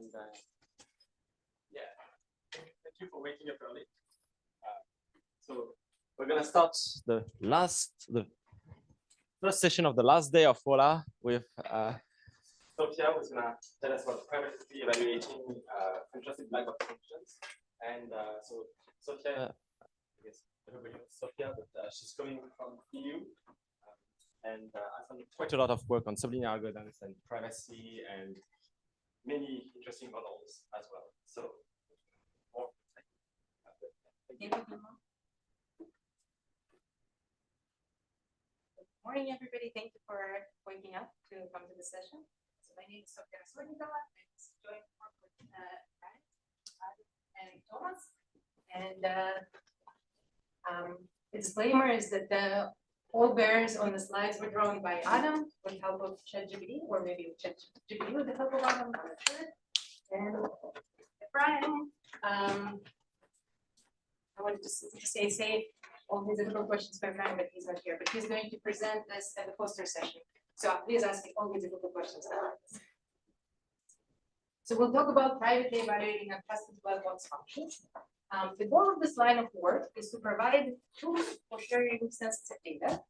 And yeah, thank you for waking up early. So we're gonna start the first session of the last day of WoLA with Sofya, who's gonna tell us about privacy evaluating untrusted black box functions. And so Sofya, I guess everybody knows Sofya, but she's coming from EU. And I've done quite a lot of work on sublinear algorithms and privacy and many interesting models as well. So, more. Thank you. Good morning, everybody. Thank you for waking up to come to this session. So my name is Sofya Raskhodnikova. I'm joined with and Thomas. And the disclaimer is that all bears on the slides were drawn by Adam with the help of ChatGPT, or maybe with ChatGPT with the help of Adam, I'm not sure. And Brian, I wanted to say all these difficult questions for Brian, but he's not here. But he's going to present this at the poster session. So please ask me all these difficult questions about this. So we'll talk about privately evaluating untrusted black box functions. The goal of this line of work is to provide tools for sharing sensitive data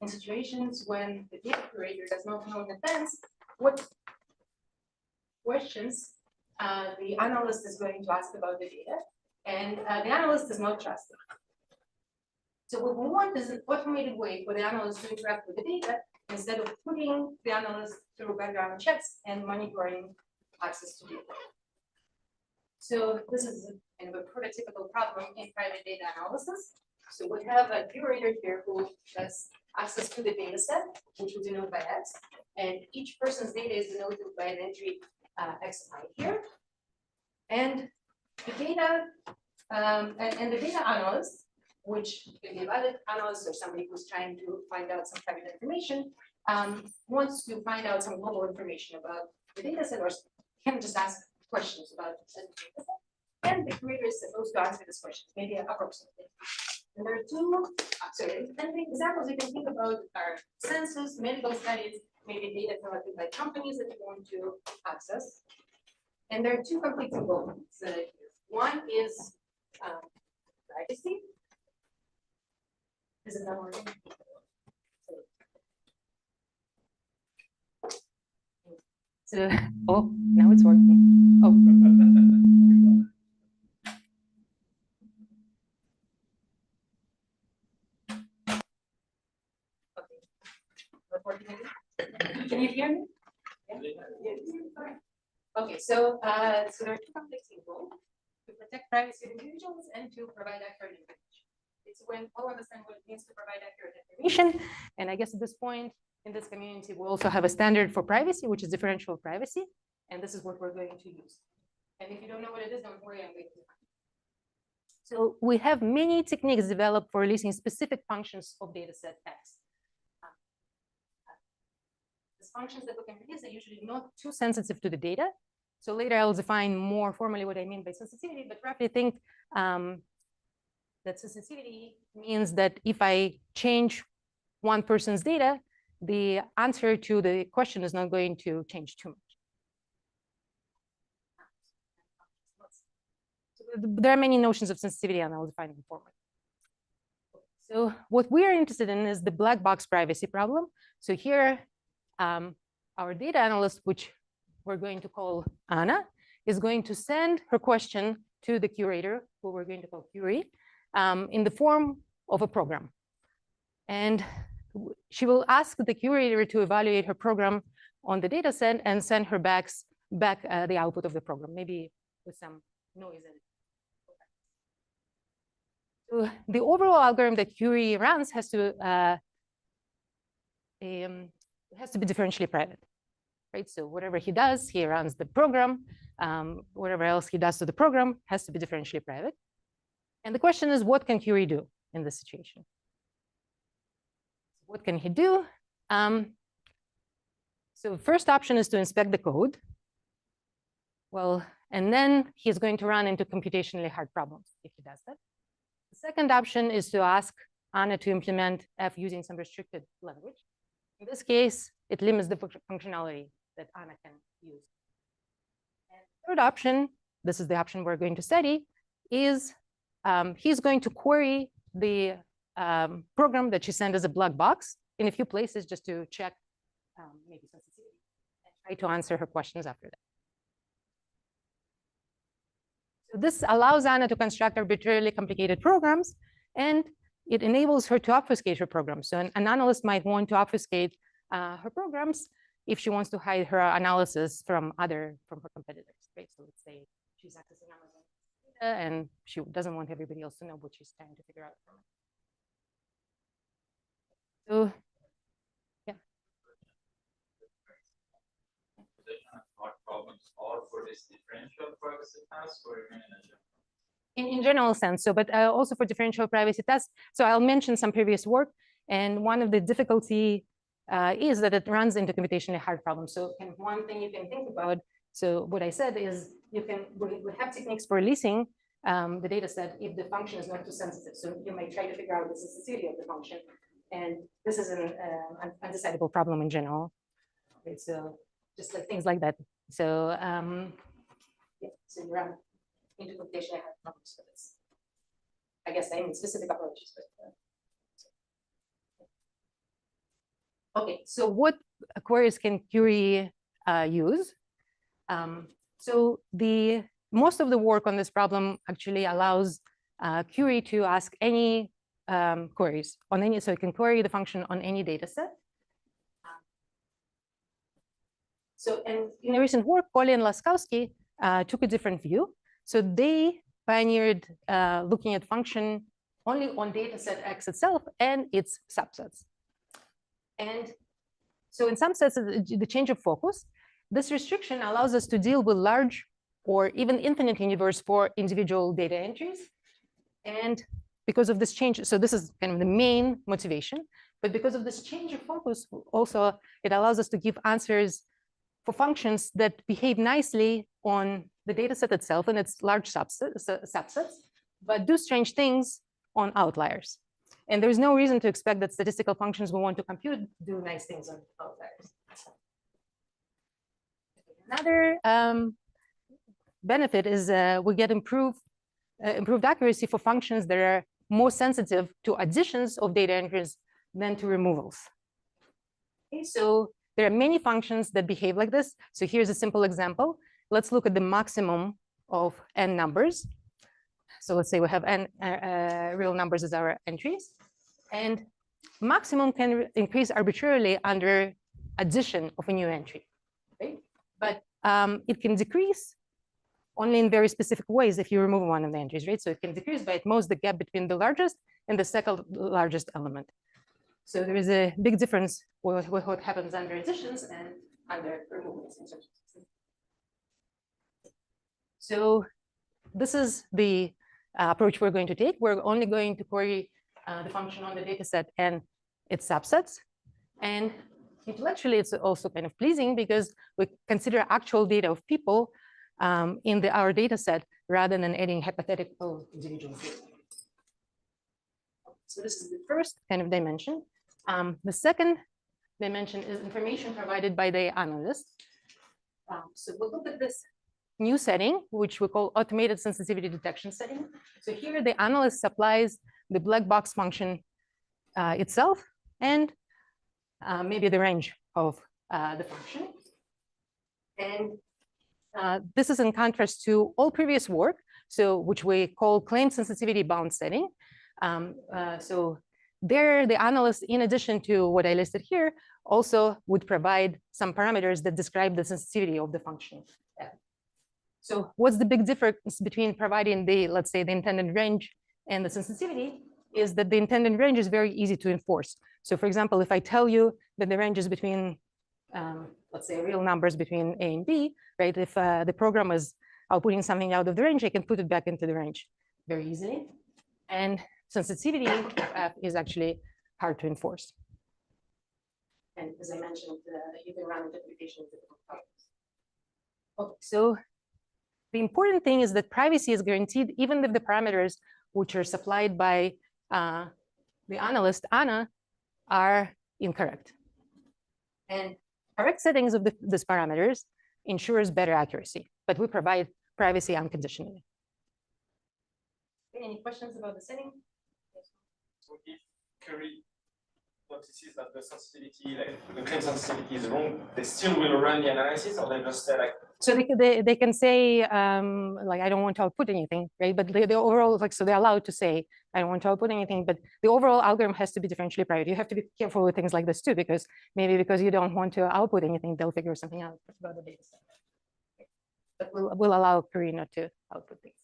in situations when the data curator does not know in advance what questions the analyst is going to ask about the data, and the analyst is not trusted. So what we want is an automated way for the analyst to interact with the data instead of putting the analyst through background checks and monitoring access to data. So this is kind of a prototypical problem in private data analysis. So we have a curator here who has access to the data set, which we denote by X, and each person's data is denoted by an entry XI here. And the data and the data analyst, which can be a valid analyst or somebody who's trying to find out some private information, wants to find out some global information about the data set, or can just ask questions about the data set. And the curator is supposed to answer this question, maybe approximately. And there are two examples you can think about are census, medical studies, maybe data collected by companies that you want to access. And there are two conflicting goals. One is privacy. Is it not working? So, oh, now it's working. Oh. Can you hear me? Yeah. Okay, so there are two conflicting goals: to protect privacy of individuals and to provide accurate information. It's when all understand what it means to provide accurate information. And I guess at this point in this community, we also have a standard for privacy, which is differential privacy. And this is what we're going to use. And if you don't know what it is, don't worry, I'm going to find it. So we have many techniques developed for releasing specific functions of dataset X. These functions that we can release are usually not too sensitive to the data. So later I'll define more formally what I mean by sensitivity, but roughly think that sensitivity means that if I change one person's data, the answer to the question is not going to change too much. So there are many notions of sensitivity, and I'll define them formally. So what we are interested in is the black box privacy problem. So here, our data analyst, which we're going to call Anna, is going to send her question to the curator, who we're going to call Curie, in the form of a program. And she will ask the curator to evaluate her program on the data set and send her back the output of the program, maybe with some noise in it. So the overall algorithm that Curie runs has to be differentially private, right? So whatever he does, he runs the program. Whatever else he does to the program has to be differentially private. And the question is, what can Curie do in this situation? What can he do? So first option is to inspect the code. Well, and then he's going to run into computationally hard problems if he does that. The second option is to ask Anna to implement F using some restricted language. In this case, it limits the functionality that Anna can use. And third option, this is the option we're going to study, is he's going to query the program that she sent as a black box in a few places just to check maybe sensitivity and try to answer her questions after that. So this allows Anna to construct arbitrarily complicated programs, and it enables her to obfuscate her programs. So an analyst might want to obfuscate her programs if she wants to hide her analysis from her competitors. Right? So let's say she's accessing Amazon data and she doesn't want everybody else to know what she's trying to figure out from it. So, yeah. What problems are for this differential privacy task or in general sense, so but also for differential privacy tasks. So I'll mention some previous work, and one of the difficulty is that it runs into computationally hard problems. So kind of one thing you can think about, so what I said is we have techniques for leasing the data set if the function is not too sensitive. So you might try to figure out the sensitivity of the function. And this is an undecidable problem in general. Okay, so just like things like that. So yeah, so you run into computationally hard problems for this. I guess I mean specific approaches. But, okay, so what queries can query use? So most of the work on this problem actually allows query to ask any queries on any, so it can query the function on any data set. So, and in a recent work, Polly and Laskowski took a different view. So they pioneered looking at function only on data set X itself and its subsets. And so in some sets, the change of focus, this restriction allows us to deal with large or even infinite universe for individual data entries. And because of this change, so this is kind of the main motivation, but because of this change of focus, also it allows us to give answers for functions that behave nicely on the data set itself and its large subsets, but do strange things on outliers. And there's no reason to expect that statistical functions we want to compute do nice things on outliers. Another benefit is we get improved accuracy for functions that are more sensitive to additions of data entries than to removals. Okay, so there are many functions that behave like this. So here's a simple example. Let's look at the maximum of n numbers. So let's say we have n real numbers as our entries. And maximum can increase arbitrarily under addition of a new entry. Right? But it can decrease only in very specific ways if you remove one of the entries, right? So it can decrease by at most the gap between the largest and the second largest element. So there is a big difference with what happens under additions and under removals. So this is the approach we're going to take. We're only going to query the function on the data set and its subsets. And intellectually, it's also kind of pleasing because we consider actual data of people in our data set rather than adding hypothetical individuals. So this is the first kind of dimension. The second dimension is information provided by the analyst. So we'll look at this new setting, which we call automated sensitivity detection setting. So here the analyst supplies the black box function itself and maybe the range of the function. And this is in contrast to all previous work, so which we call claimed sensitivity bound setting. So there, the analyst, in addition to what I listed here, also would provide some parameters that describe the sensitivity of the function. So what's the big difference between providing the, let's say, the intended range and the sensitivity is that the intended range is very easy to enforce. So for example, if I tell you that the range is between, let's say, real numbers between A and B, right? If the program is outputting something out of the range, I can put it back into the range very easily. And sensitivity of F is actually hard to enforce. And as I mentioned, you can run interpretation of different problems. Okay, so the important thing is that privacy is guaranteed even if the parameters which are supplied by the analyst, Anna, are incorrect. And correct settings of these parameters ensures better accuracy, but we provide privacy unconditionally. Any questions about the setting? So if Curie notices that the sensitivity, like the claim sensitivity is wrong, they still will run the analysis, or they just say like. So they can say like, I don't want to output anything, right? But the overall, like, so they're allowed to say, I don't want to output anything, but the overall algorithm has to be differentially private. You have to be careful with things like this too, because maybe because you don't want to output anything, they'll figure something out about the data set. But we'll allow Curie not to output things.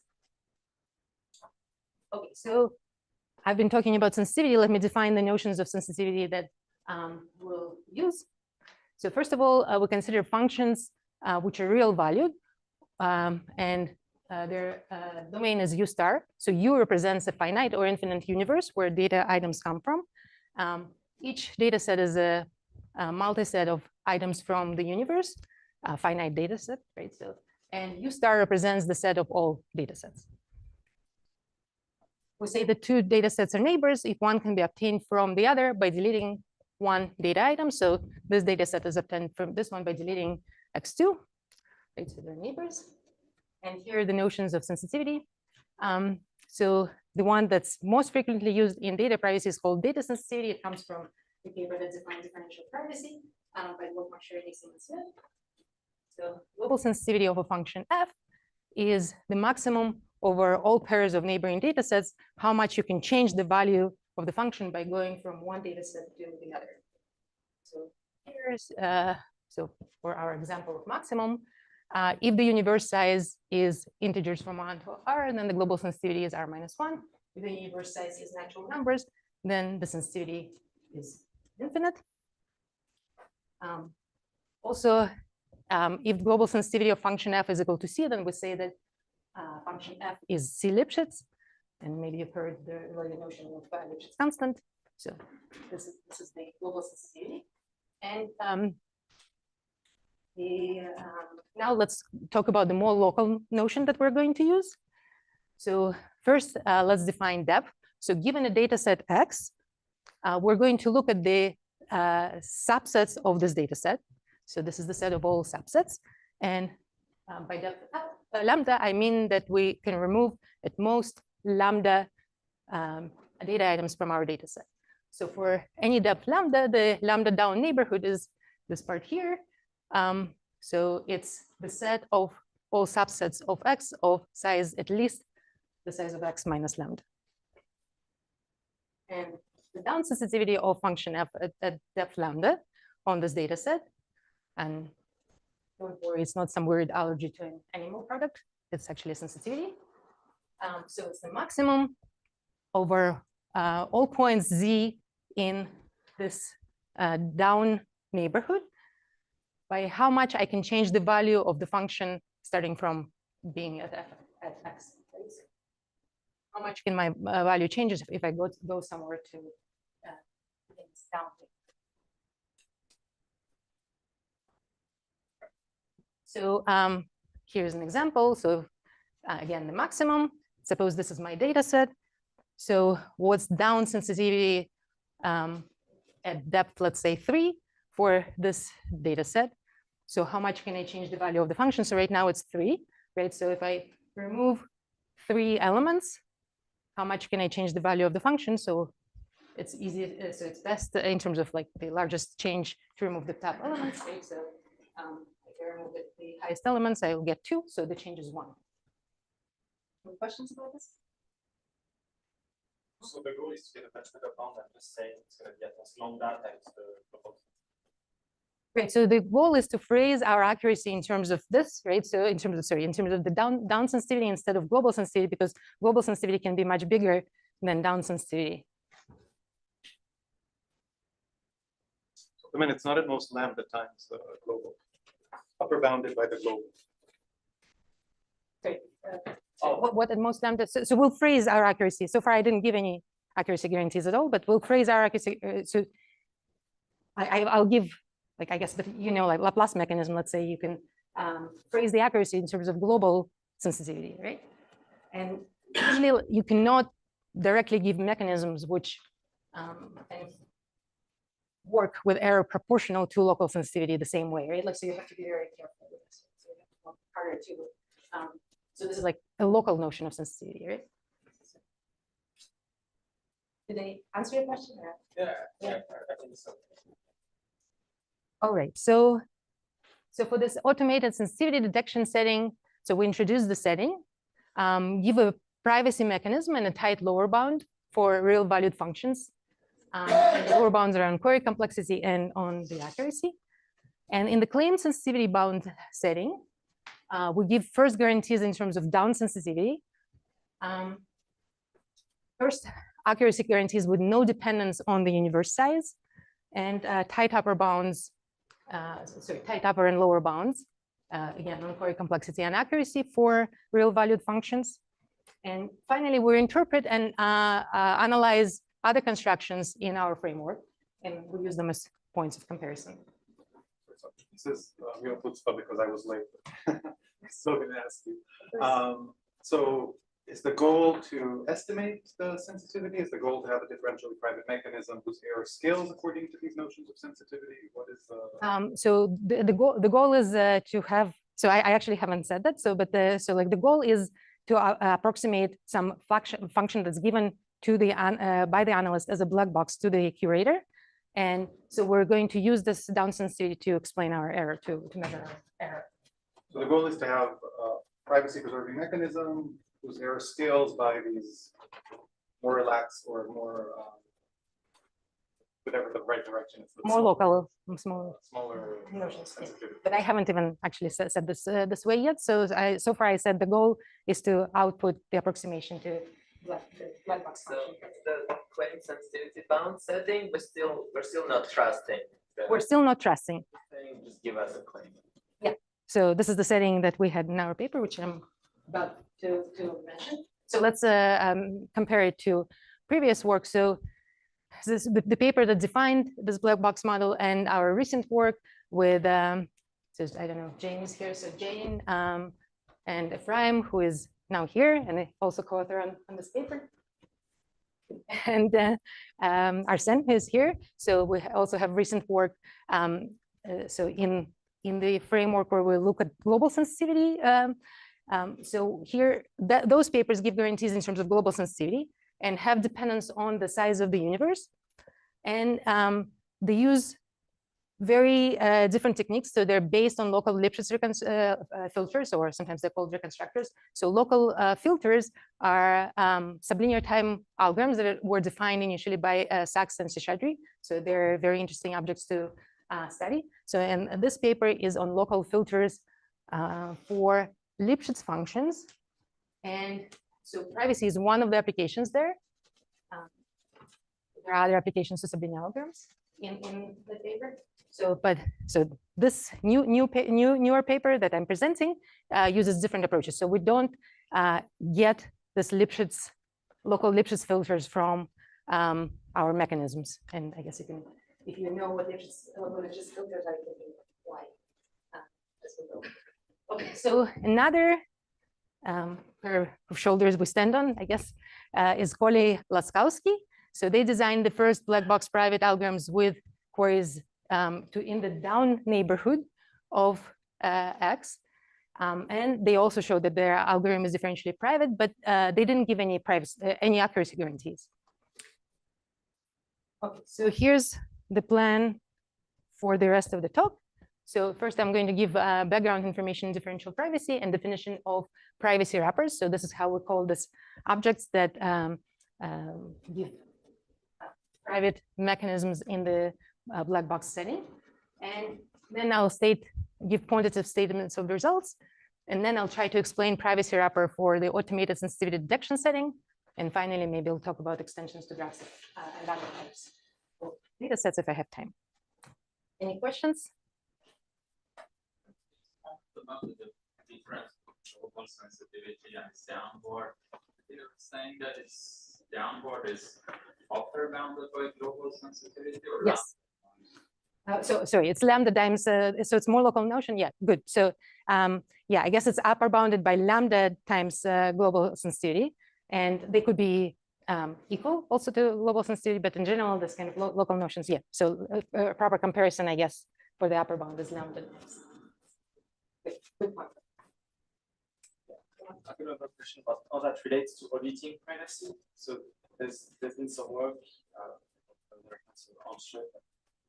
Okay, so I've been talking about sensitivity. Let me define the notions of sensitivity that we'll use. So first of all, we consider functions which are real valued, and their domain is U star. So U represents a finite or infinite universe where data items come from. Each data set is a multi-set of items from the universe, a finite data set, right? So, and U star represents the set of all data sets. We say the two data sets are neighbors if one can be obtained from the other by deleting one data item. So this data set is obtained from this one by deleting x2, right? So they're neighbors. And here are the notions of sensitivity. So the one that's most frequently used in data privacy is called data sensitivity. It comes from the paper that defines differential privacy by Wolfram, Nixon, and Smith. So global sensitivity of a function f is the maximum over all pairs of neighboring data sets, how much you can change the value of the function by going from one data set to the other. So here's, so for our example of maximum, if the universe size is integers from 1 to r, then the global sensitivity is r minus 1. If the universe size is natural numbers, then the sensitivity is infinite. Also, if global sensitivity of function f is equal to c, then we say that function f is C Lipschitz, and maybe you've heard the notion of Lipschitz constant. So this is the global sensitivity. And now let's talk about the more local notion that we're going to use. So first, let's define depth. So given a data set X, we're going to look at the subsets of this data set. So this is the set of all subsets. And by depth lambda, I mean that we can remove at most lambda data items from our data set. So for any depth lambda, the lambda down neighborhood is this part here. So it's the set of all subsets of X of size at least the size of X minus lambda. And the down sensitivity of function f at depth lambda on this data set, and don't worry, it's not some weird allergy to an animal product. It's actually a sensitivity. So it's the maximum over all points z in this down neighborhood by how much I can change the value of the function starting from being at x. Right? How much can my value change if I go somewhere to down? So here's an example. So again, the maximum, suppose this is my data set. So what's down sensitivity at depth, let's say 3 for this data set. So how much can I change the value of the function? So right now it's 3, right? So if I remove 3 elements, how much can I change the value of the function? So it's easy, so it's best in terms of like the largest change to remove the top elements, right? So if I remove the highest elements, I will get 2, so the change is 1. Any questions about this? So the goal is to get a much better bound than just saying it's going to be at lambda times the proposal. Right. So the goal is to phrase our accuracy in terms of this, right? So in terms of the down sensitivity instead of global sensitivity, because global sensitivity can be much bigger than down sensitivity. I mean, it's not at most lambda times the global, upper bounded by the global. Great. What at most lambda? So we'll phrase our accuracy. So far, I didn't give any accuracy guarantees at all, but we'll phrase our accuracy. So I'll give, like, I guess, but you know, like Laplace mechanism, let's say you can phrase the accuracy in terms of global sensitivity, right? And usually you cannot directly give mechanisms which kind of work with error proportional to local sensitivity the same way, right? Like, so you have to be very careful with this. harder to. So this is like a local notion of sensitivity, right? Did I answer your question? Yeah, I think so. All right, so for this automated sensitivity detection setting, so we introduce the setting, give a privacy mechanism and a tight lower bound for real valued functions. And the lower bounds are on query complexity and on the accuracy. And in the claim sensitivity bound setting, we give first guarantees in terms of down sensitivity. First, accuracy guarantees with no dependence on the universe size, and tight upper bounds, tight upper and lower bounds, again, on query complexity and accuracy for real valued functions. And finally, we interpret and analyze other constructions in our framework, and we use them as points of comparison. This is real chutzpah because I was late. So going to ask you. So is the goal to estimate the sensitivity? Is the goal to have a differentially private mechanism whose error scales according to these notions of sensitivity? What is the? So the goal is to have. So I actually haven't said that. So the goal is to approximate some function that's given to the by the analyst as a black box to the curator. And so we're going to use this down sensitivity to explain our error, to measure our error. So the goal is to have a privacy preserving mechanism whose error scales by these more relaxed or more, whatever the right direction is. More local, smaller notions. sensitivity. But I haven't even actually said this this way yet. So so far I said the goal is to output the approximation to black box So function. the claim sensitivity bound setting, we're still not trusting. We're still not trusting. Just give us a claim. So this is the setting that we had in our paper, which I'm about to mention. So let's compare it to previous work. So this the paper that defined this black box model and our recent work with, so I don't know, Jane is here. So Jane and Ephraim, who is now here and also co-author on this paper. And Arsene is here. So we also have recent work. So in the framework where we look at global sensitivity. So here, those papers give guarantees in terms of global sensitivity and have dependence on the size of the universe. And they use very different techniques. So they're based on local Lipschitz filters, or sometimes they're called reconstructors. So local filters are sublinear time algorithms that were defined initially by Sachs and Seshadri. So they're very interesting objects to study. So, and this paper is on local filters for Lipschitz functions. And so privacy is one of the applications there. There are other applications to sublinear algorithms in the paper. So, so this newer paper that I'm presenting uses different approaches. So we don't get this Lipschitz, local Lipschitz filters from our mechanisms. And I guess you can, if you know what Lipschitz filters are, you can why. As we go. Okay, so another pair of shoulders we stand on, I guess, is Koley-Laskowski. So they designed the first black box private algorithms with queries in the down neighborhood of X. And they also showed that their algorithm is differentially private, but they didn't give any accuracy guarantees. Okay, so here's the plan for the rest of the talk. So first, I'm going to give background information, differential privacy, and definition of privacy wrappers. So this is how we call this objects that give private mechanisms in the black box setting. And then I'll give quantitative statements of the results. And then I'll try to explain privacy wrapper for the automated sensitivity detection setting. And finally, maybe I'll talk about extensions to drugs and other types of data sets if I have time. Any questions? About the difference global sensitivity and downward. You're saying that it's downward is upper bounded by global sensitivity, or yes. So sorry, it's lambda times, so it's more local notion. Yeah, good. So yeah, I guess it's upper bounded by lambda times global sensitivity, and they could be equal also to global sensitivity, but in general, this kind of local notions, yeah. So a proper comparison, I guess, for the upper bound is lambda times. Good point. another question about how that relates to auditing privacy. So there's been some work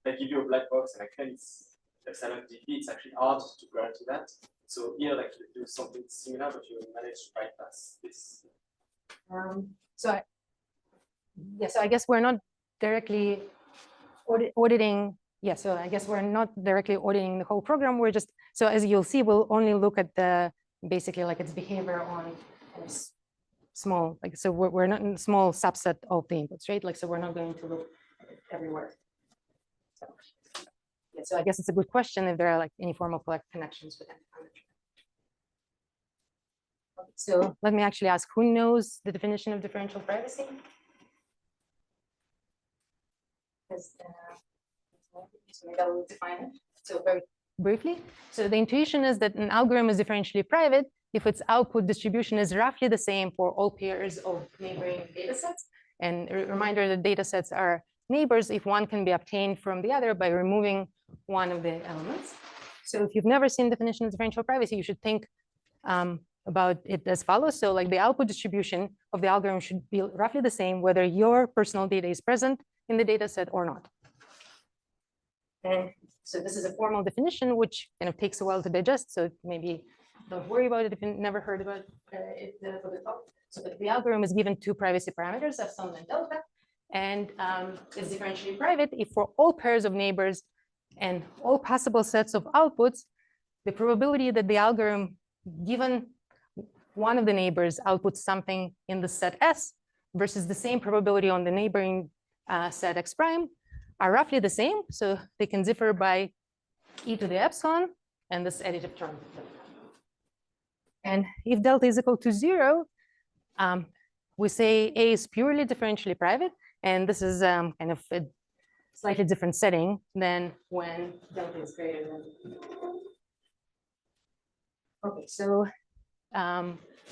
they give you a black box and like it's like 7DP, it's actually hard to guarantee that. So here, like you do something similar, but you manage to bypass this. So I guess we're not directly auditing. Yeah, so I guess we're not directly auditing the whole program. We're just, so as you'll see, we'll only look at the basically like its behavior on kind of small, like, so we're not in a small subset of the inputs, right? Like, so we're not going to look everywhere. So, yeah, so I guess it's a good question if there are like any formal connections with them. So let me actually ask, who knows the definition of differential privacy? So maybe I'll define it. So very briefly, so the intuition is that an algorithm is differentially private if its output distribution is roughly the same for all pairs of neighboring datasets. And a reminder that datasets are neighbors if one can be obtained from the other by removing one of the elements. So if you've never seen the definition of differential privacy, you should think about it as follows. So like the output distribution of the algorithm should be roughly the same whether your personal data is present in the data set or not. And so this is a formal definition, which kind of takes a while to digest. So maybe don't worry about it if you've never heard about it for the talk. So the algorithm is given two privacy parameters, epsilon and delta, and is differentially private if for all pairs of neighbors and all possible sets of outputs, the probability that the algorithm, given one of the neighbors, outputs something in the set S versus the same probability on the neighboring set X prime are roughly the same. So they can differ by e to the epsilon and this additive term. And if delta is equal to 0, we say A is purely differentially private. And this is kind of a slightly different setting than when delta is greater than. Okay, so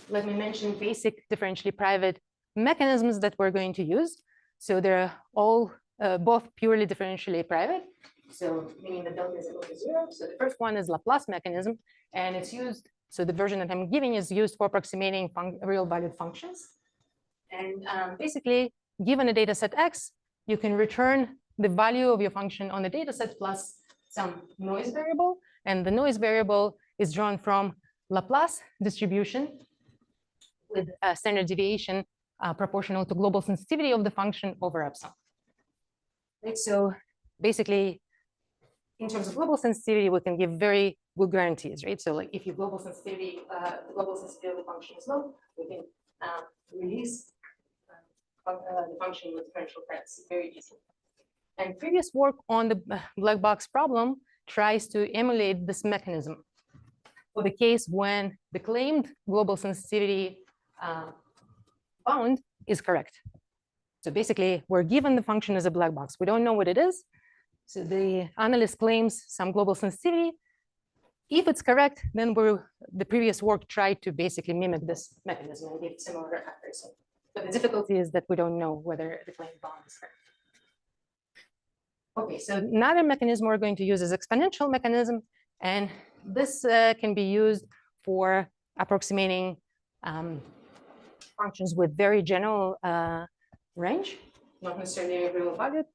let me mention basic differentially private mechanisms that we're going to use. So they're all both purely differentially private. So meaning that delta is equal to 0. So the first one is Laplace mechanism, and it's used. So the version that I'm giving is used for approximating real valued functions. And basically, given a data set X, you can return the value of your function on the data set plus some noise variable. And the noise variable is drawn from Laplace distribution with a standard deviation proportional to global sensitivity of the function over epsilon. Right, so basically, in terms of global sensitivity, we can give very good guarantees, right? So like if your global sensitivity, the global sensitivity of the function is low, we can release the function with differential privacy very easily. And previous work on the black box problem tries to emulate this mechanism for the case when the claimed global sensitivity bound is correct. So basically, we're given the function as a black box. We don't know what it is. So the analyst claims some global sensitivity. If it's correct, then the previous work tried to basically mimic this mechanism and give similar accuracy. But the difficulty is that we don't know whether the claimed bound is correct. Okay, so another mechanism we're going to use is exponential mechanism. And this can be used for approximating functions with very general range, not necessarily real valued,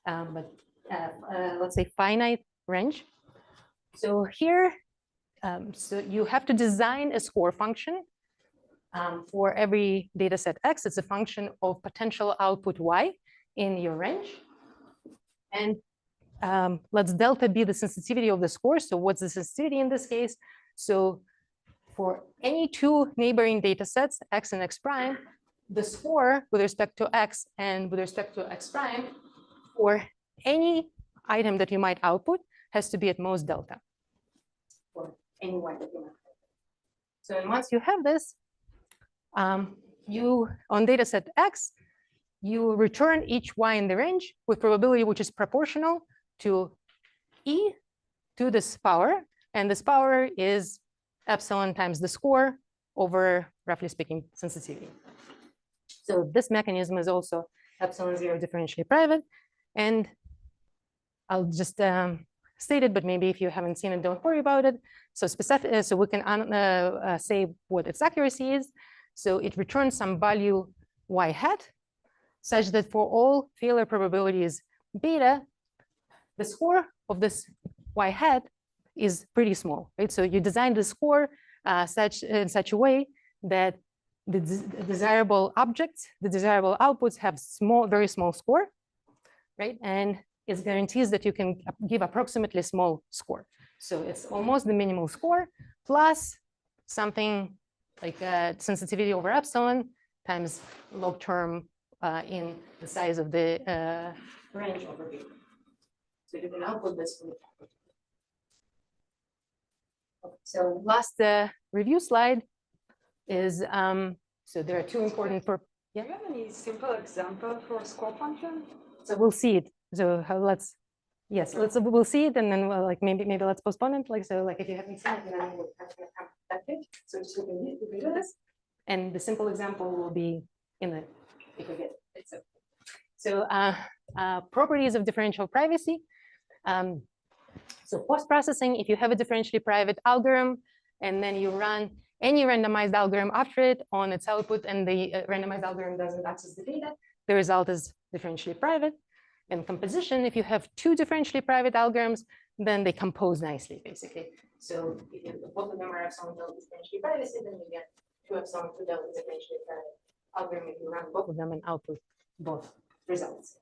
but let's say finite range. So here, so you have to design a score function for every data set X. It's a function of potential output Y in your range. And let's delta be the sensitivity of the score. So what's the sensitivity in this case? So for any two neighboring data sets, X and X prime, the score with respect to X and with respect to X prime for any item that you might output has to be at most delta for any Y that you might output. So once you have this, you on data set X, you return each Y in the range with probability which is proportional to E to this power. And this power is epsilon times the score over, roughly speaking, sensitivity. So this mechanism is also epsilon 0 differentially private. And I'll just stated, but maybe if you haven't seen it, don't worry about it. So specific, so we can say what its accuracy is. So it returns some value y hat, such that for all failure probabilities beta, the score of this y hat is pretty small, right? So you design the score in such a way that the desirable objects, the desirable outputs have very small score, right? And it guarantees that you can give approximately small score. So it's almost the minimal score plus something like sensitivity over epsilon times log term in the size of the range over beta. So you can output this from the package. Okay, so last review slide is, so there are two important for. Do you have any simple example for score function? So we'll see it. So we'll see it, and then maybe let's postpone it. If you haven't seen it, then we'll have to come back to it. So just we can do this, and the simple example will be in the if we get it. So properties of differential privacy. So post-processing, if you have a differentially private algorithm, and then you run any randomized algorithm after it on its output, and the randomized algorithm doesn't access the data, the result is differentially private. And composition, if you have two differentially private algorithms, then they compose nicely, basically. So if you have both of them are epsilon delta differentially privacy, then you get 2 epsilon 2 delta differentially private algorithm if you run both of them and output both results.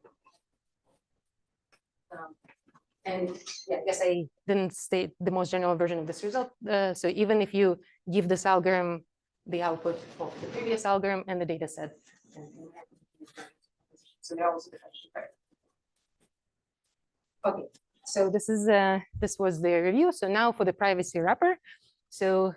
And yeah, I guess I didn't state the most general version of this result. So even if you give this algorithm the output of the previous algorithm and the data set, so they're also differentially private. Okay, so this was the review. So now for the privacy wrapper. So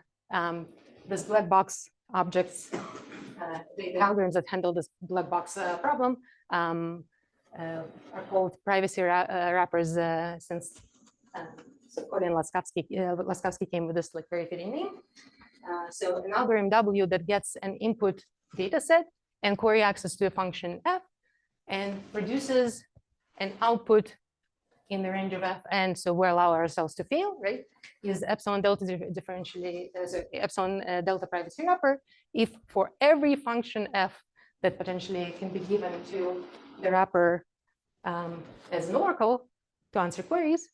this black box objects, the algorithms that handle this black box problem are called privacy wrappers since so Koda and Laskowski came with this very fitting name. So an algorithm W that gets an input data set and query access to a function f and produces an output in the range of f, and so we allow ourselves to fail, right? Is epsilon delta differentially, epsilon delta privacy wrapper if for every function f that potentially can be given to the wrapper as an oracle to answer queries,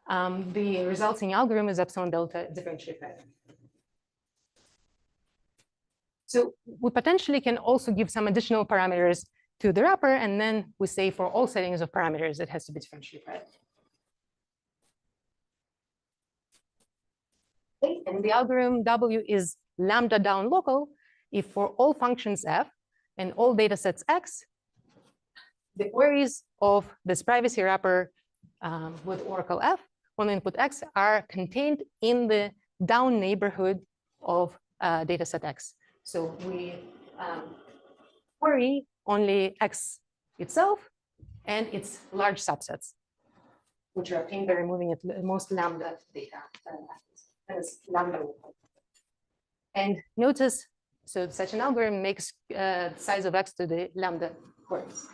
the resulting algorithm is epsilon delta differentially private. So we potentially can also give some additional parameters to the wrapper, and then we say for all settings of parameters, it has to be differentially private. Okay, and the algorithm W is lambda down local if for all functions f and all data sets x, the queries of this privacy wrapper with oracle f on input x are contained in the down neighborhood of data set x. So we query only x itself and its large subsets, which are obtained by removing at most lambda data as lambda. And notice, so such an algorithm makes the size of x to the lambda queries.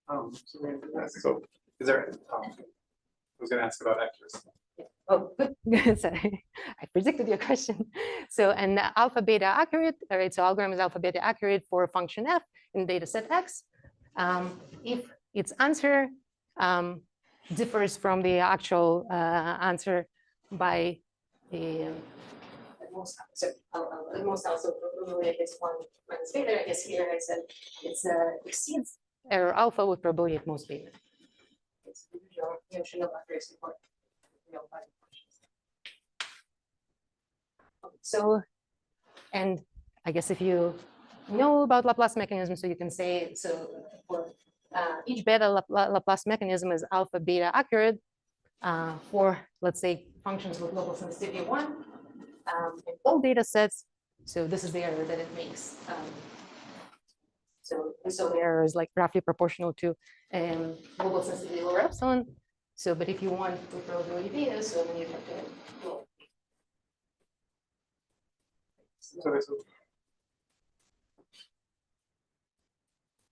So is there, I was going to ask about accuracy. Oh, good. Sorry, I predicted your question. So an alpha beta accurate, all right, so algorithm is alpha beta accurate for function f in data set x. If its answer differs from the actual answer by at most also probably if it's 1 minus beta, I guess here I said it's exceeds error alpha with probability at most beta. It's the usual notion of accuracy for real time functions. So, and I guess if you know about Laplace mechanism, so you can say, so for each beta Laplace mechanism is alpha beta accurate for, let's say, functions with local sensitivity 1 in all data sets. So this is the error that it makes. So the error is roughly proportional to global sensitivity over epsilon. So, but if you want the probability beta, so then you have to go.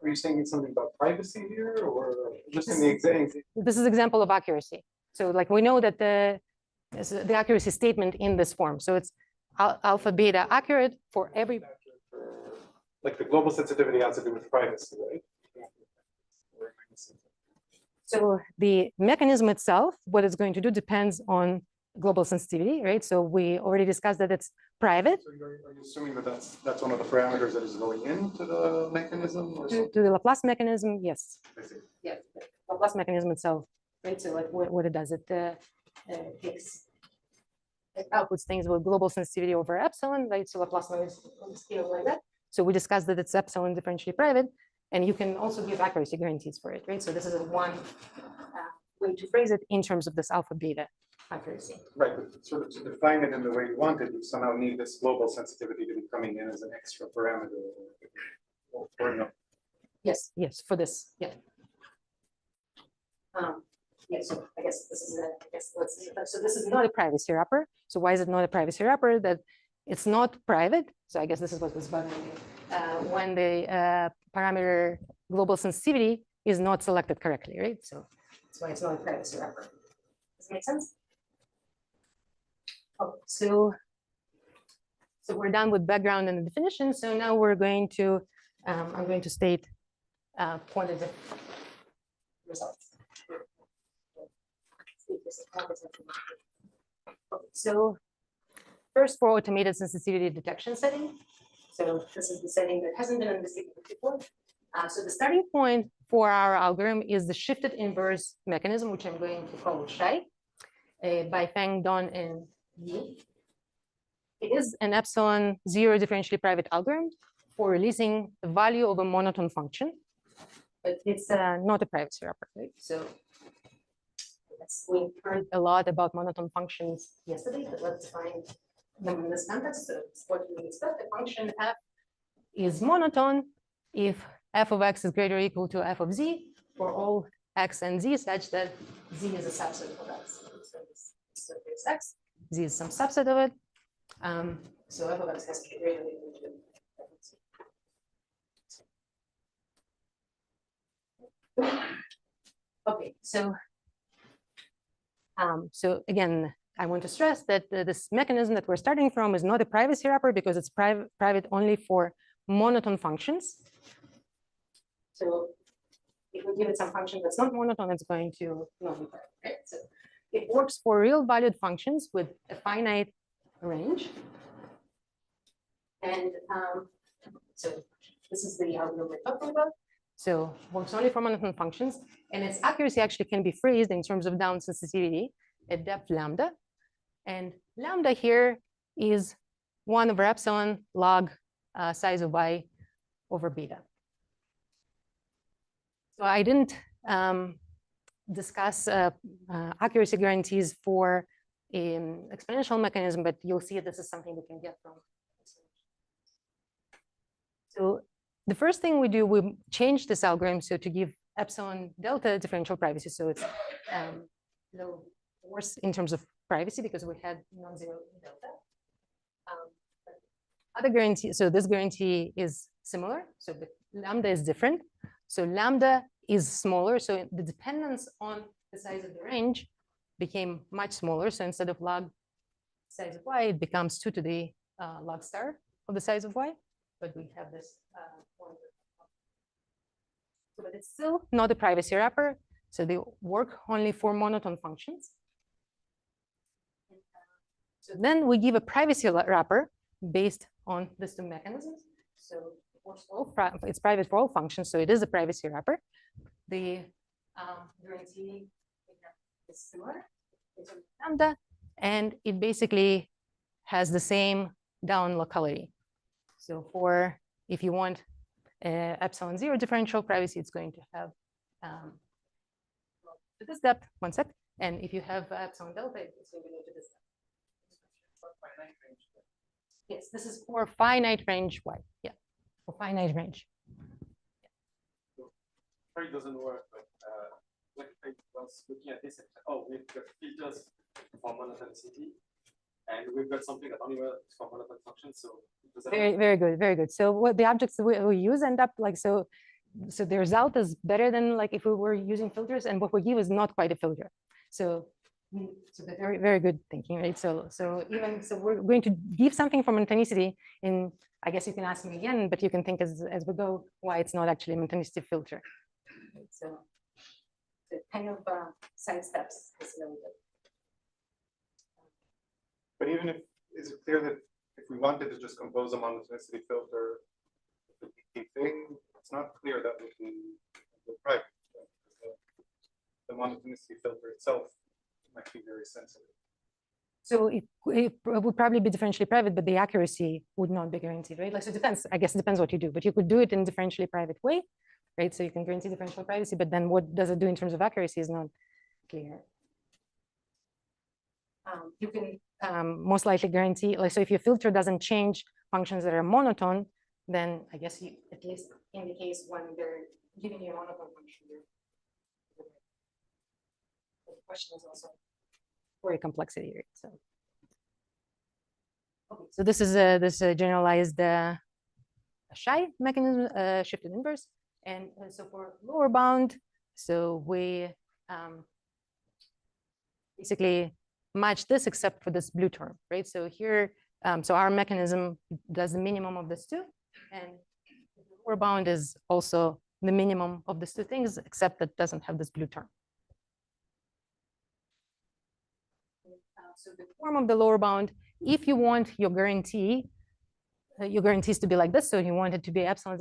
Are you saying something about privacy here, or just in the example? This is example of accuracy. So like we know that the accuracy statement in this form. So it's alpha beta accurate for every. Like the global sensitivity has to do with privacy, right? So the mechanism itself, what it's going to do depends on global sensitivity, right? So we already discussed that it's private. So are you assuming that that's one of the parameters that is going into the mechanism? Or To the Laplace mechanism, yes. I see. Yeah, the Laplace mechanism itself, right? So like what it does, it outputs things with global sensitivity over epsilon, right? So Laplace is on the scale like that. So we discussed that it's epsilon differentially private, and you can also give accuracy guarantees for it, right? So this is one way to phrase it in terms of this alpha beta accuracy. Right, but sort of to define it in the way you want it, you somehow need this global sensitivity to be coming in as an extra parameter. Or no. Yes, yes, for this, yeah. Yeah, so I guess this is so this is not a privacy wrapper. So why is it not a privacy wrapper? That it's not private. So I guess this is what was bothering me. When the parameter global sensitivity is not selected correctly, right? So that's why it's not a privacy wrapper. Does it make sense? Oh, so we're done with background and the definition. So now we're going to, I'm going to state quantitative results. Okay, so first for automated sensitivity detection setting. So this is the setting that hasn't been investigated before. So the starting point for our algorithm is the shifted inverse mechanism, which I'm going to call Shai, by Feng, Don, and Yi. It is an epsilon zero differentially private algorithm for releasing the value of a monotone function, but it's not a privacy wrapper, right? So we heard a lot about monotone functions yesterday, but let's find them in this context. So what we expect, the function f is monotone if f of x is greater or equal to f of z for all x and z such that z is a subset of x. So it's x, z is some subset of it. So f of x has to be greater or equal to f of z. Okay, so again, I want to stress that this mechanism that we're starting from is not a privacy wrapper because it's private only for monotone functions. So if we give it some function that's not monotone, it's going to not be private, right? So it works for real valued functions with a finite range. And so this is the algorithm we're talking about. So works only for monotone functions, and its accuracy actually can be phrased in terms of down sensitivity at depth lambda. And lambda here is 1 over epsilon log size of y over beta. So I didn't discuss accuracy guarantees for an exponential mechanism, but you'll see this is something we can get from. So the first thing we do, we change this algorithm so to give epsilon delta differential privacy. So it's no worse in terms of privacy because we had non-zero delta. Other guarantee, so this guarantee is similar. So the lambda is different. So lambda is smaller. So the dependence on the size of the range became much smaller. So instead of log size of y, it becomes 2 to the log star of the size of y. But we have this one. So, but it's still not a privacy wrapper. So they work only for monotone functions. So then we give a privacy wrapper based on these two mechanisms. So it's private for all functions. So it is a privacy wrapper. The guarantee is similar to lambda, and it basically has the same down locality. So for if you want epsilon zero differential privacy, it's going to have to this depth, one sec. And if you have epsilon delta, it's going to go to this depth. Yes, this is for finite range y. Yeah, for finite range. Sorry, it doesn't work, but when I was looking at this, oh, we've got filters for monotonicity, and we've got something that only works for monotone functions. So very good, very good. So what the objects we use end up like, so so the result is better than like if we were using filters, and what we give is not quite a filter. So so the very, very good thinking, right? So we're going to give something for monotonicity, and I guess you can ask me again, but you can think as we go why it's not actually a monotonicity filter. So it kind of sidesteps this a little bit. But even if, is it clear that if we wanted to just compose a monotonicity filter, the thing, it's not clear that would be the private. The monotonicity filter itself might be very sensitive. So it would probably be differentially private, but the accuracy would not be guaranteed, right? Like, so it depends, I guess it depends what you do, but you could do it in differentially private way, right? So you can guarantee differential privacy, but then what does it do in terms of accuracy is not clear. You can most likely guarantee, like, so if your filter doesn't change functions that are monotone, then I guess you, at least in the case when they're giving you a monotone function, the question is also for a complexity, right? So, okay, so this is a generalized shy mechanism, shifted inverse, and so for lower bound, so we basically match this except for this blue term, right? So here, so our mechanism does the minimum of these two, and the lower bound is also the minimum of these two things, except that doesn't have this blue term. So the form of the lower bound, if you want your guarantees to be like this, so you want it to be epsilon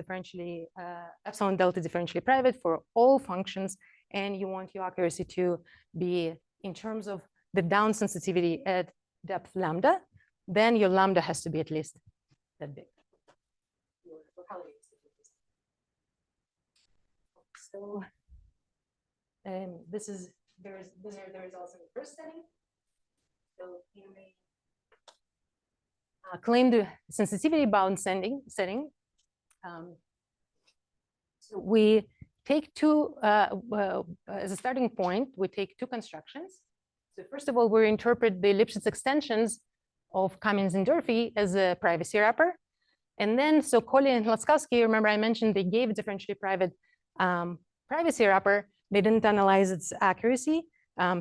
delta differentially private for all functions, and you want your accuracy to be in terms of the down sensitivity at depth lambda, then your lambda has to be at least that big. So these are the results in the first setting. So in the claimed sensitivity bound setting, so we take two, as a starting point, we take two constructions. So first of all, we interpret the Lipschitz extensions of Cummings and Durfee as a privacy wrapper. And then, so Coley and Laskowski, remember I mentioned they gave a differentially private privacy wrapper. They didn't analyze its accuracy.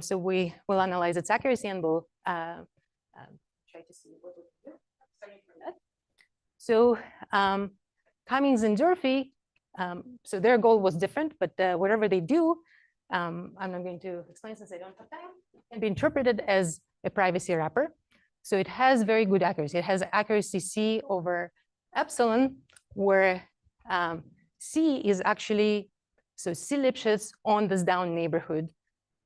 So we will analyze its accuracy and we'll try to see what we can do starting from that. So Cummings and Durfee, so their goal was different, but whatever they do, I'm not going to explain since I don't have time, can be interpreted as a privacy wrapper. So it has very good accuracy. It has accuracy C over epsilon, where C is actually, so C Lipschitz on this down neighborhood.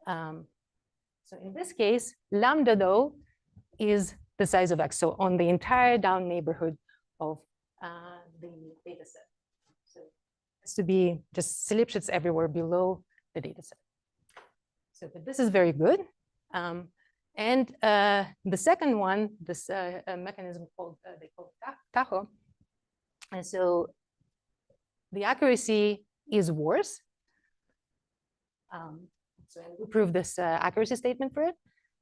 So in this case, lambda though is the size of X. So on the entire down neighborhood of the data set. So it has to be just C Lipschitz everywhere below the data set. So but this is very good. And the second one, this mechanism called, they call it Tahoe. And so the accuracy is worse. So we prove this accuracy statement for it.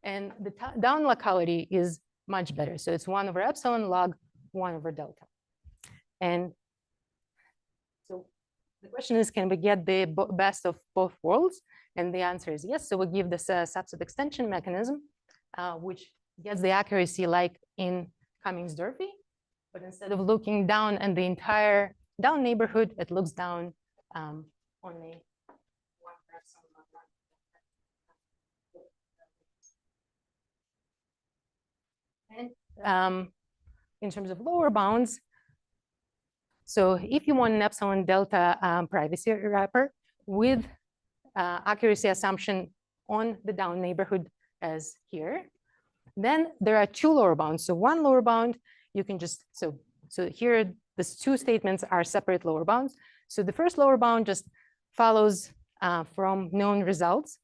And the down locality is much better. So it's 1 over epsilon log 1 over delta. And so the question is, can we get the best of both worlds? And the answer is yes. So we give this subset extension mechanism, which gets the accuracy like in Cummings-Durfee. But instead of looking down at the entire down neighborhood, it looks down only and in terms of lower bounds, so if you want an epsilon delta privacy wrapper with accuracy assumption on the down neighborhood as here, then there are two lower bounds. So one lower bound, you can just, so here, these two statements are separate lower bounds. So the first lower bound just follows from known results.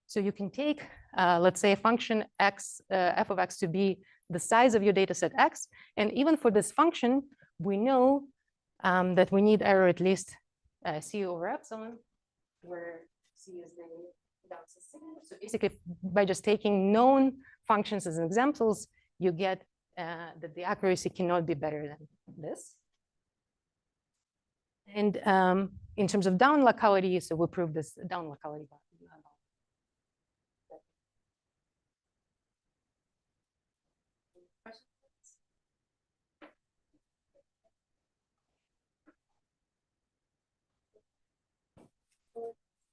So you can take, let's say, a function x, f of x to be the size of your data set x. And even for this function, we know that we need error at least c over epsilon, where c is the down sensitivity. So basically, by just taking known functions as examples, you get that the accuracy cannot be better than this. And in terms of down locality, so we'll prove this down locality.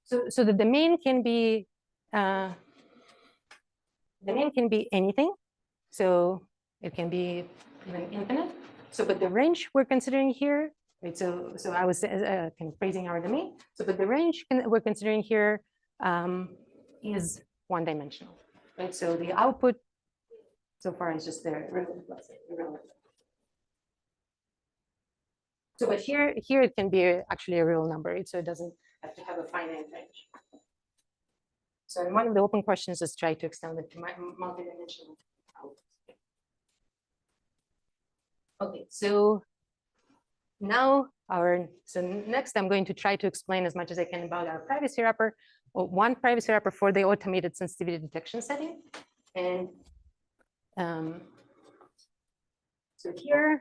So the domain can be anything. So it can be even infinite. So, but the range we're considering here, right? So I was kind of phrasing our domain. So, but the range we're considering here is one-dimensional, right? So the output so far is just the irrelevant, let's say, irrelevant. So, but here it can be actually a real number, right? So it doesn't have to have a finite range. So one of the open questions is try to extend it to multi-dimensional. Okay, so now next I'm going to try to explain as much as I can about our privacy wrapper, or one privacy wrapper for the automated sensitivity detection setting. And so here,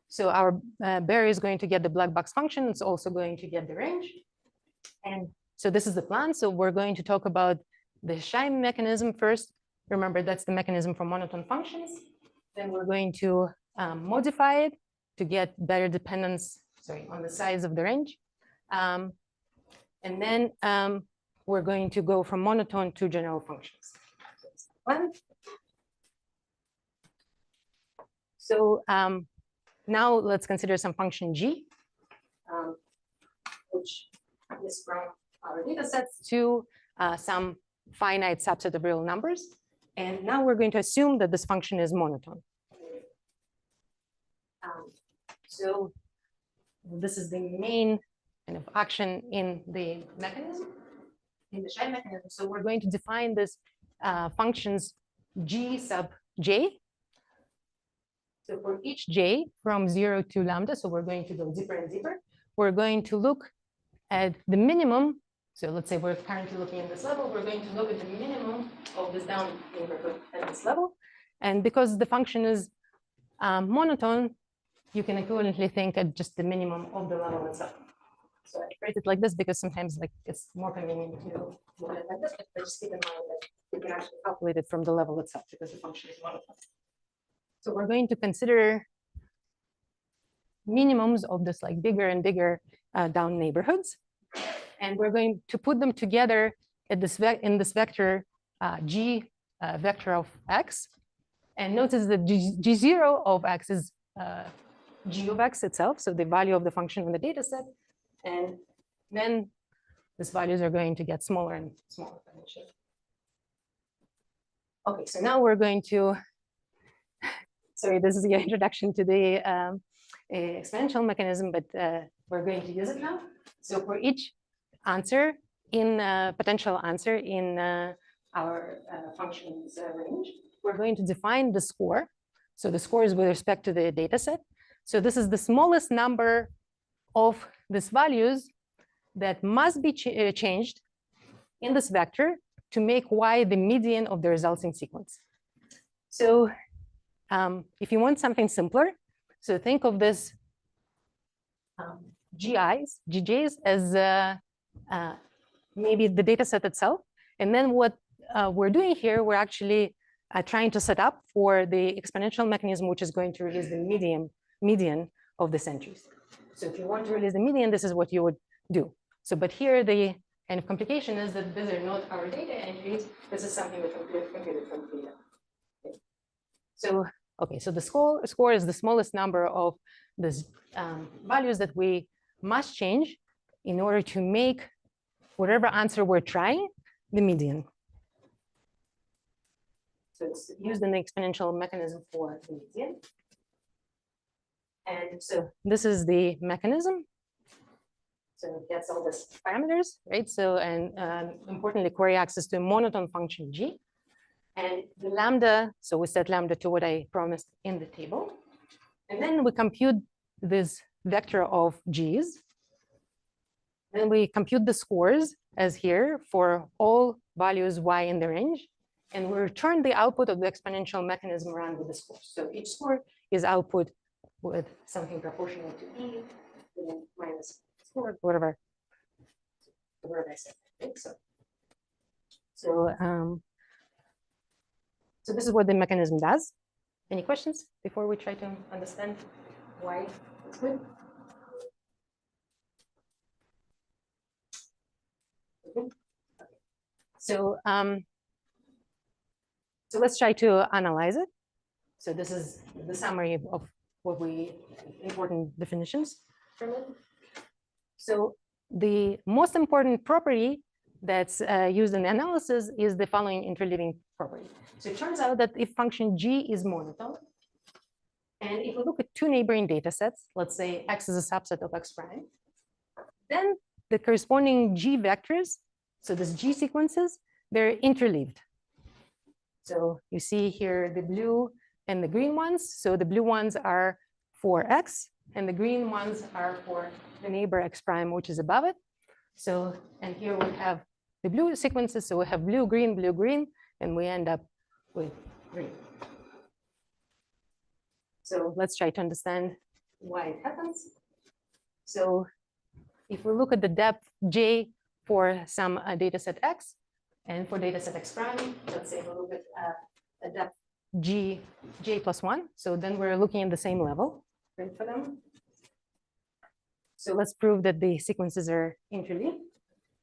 so our bear is going to get the black box function. It's also going to get the range. And so this is the plan. So we're going to talk about the shy mechanism first. Remember, that's the mechanism for monotone functions. Then we're going to modify it to get better dependence, on the size of the range. And then we're going to go from monotone to general functions. So now let's consider some function g, which is from our data sets to some finite subset of real numbers. And now we're going to assume that this function is monotone. So this is the main kind of action in the mechanism, in the shy mechanism. So we're going to define this functions g sub j. So for each j from 0 to lambda, so we're going to go deeper and deeper. We're going to look at the minimum. So let's say we're currently looking at this level. We're going to look at the minimum of this down neighborhood at this level. And because the function is monotone, you can equivalently think at just the minimum of the level itself. So I write it like this because sometimes it's more convenient to look at it like this, but just keep in mind that you can actually calculate it from the level itself because the function is monotone. So we're going to consider minimums of this bigger and bigger down neighborhoods. And we're going to put them together at this in this vector g vector of x. And notice that g0 of x is g of x itself, so the value of the function in the data set. And then these values are going to get smaller and smaller. Okay, so now we're going to, sorry, this is your introduction to the exponential mechanism, but we're going to use it now. So for each answer in potential answer in our function's range, we're going to define the score. So the score is with respect to the data set. So this is the smallest number of these values that must be changed in this vector to make y the median of the resulting sequence. So if you want something simpler, so think of this GJs as maybe the data set itself. And then what we're doing here, we're actually trying to set up for the exponential mechanism, which is going to release the median of the entries. So if you want to release the median, this is what you would do. So, but here the kind of complication is that these are not our data entries. This is something that we computed from data. Okay. So, okay, so the score is the smallest number of these values that we must change in order to make whatever answer we're trying the median. So it's used in the exponential mechanism for the median. And so this is the mechanism. So it gets all these parameters, right? So, and importantly, query access to a monotone function g. And the lambda, so we set lambda to what I promised in the table. And then we compute this vector of g's. Then we compute the scores as here for all values y in the range. And we return the output of the exponential mechanism around with the scores. So each score is output with something proportional to e minus whatever. whatever I said. I think so. So this is what the mechanism does. Any questions before we try to understand why it's good? Okay. So let's try to analyze it. So this is the summary of what important definitions from it. So the most important property that's used in analysis is the following interleaving property. So it turns out that if function g is monotone, and if we look at two neighboring data sets, let's say x is a subset of x prime, then the corresponding g vectors, so this g sequences, they're interleaved. So you see here the blue and the green ones. So the blue ones are for x, and the green ones are for the neighbor x prime, which is above it. So, and here we have the blue sequences. So we have blue, green, and we end up with green. So let's try to understand why it happens. So if we look at the depth j for some data set x, and for data set x prime, let's say we look at a depth j plus 1. So then we're looking at the same level, right, for them. So let's prove that the sequences are interleaved.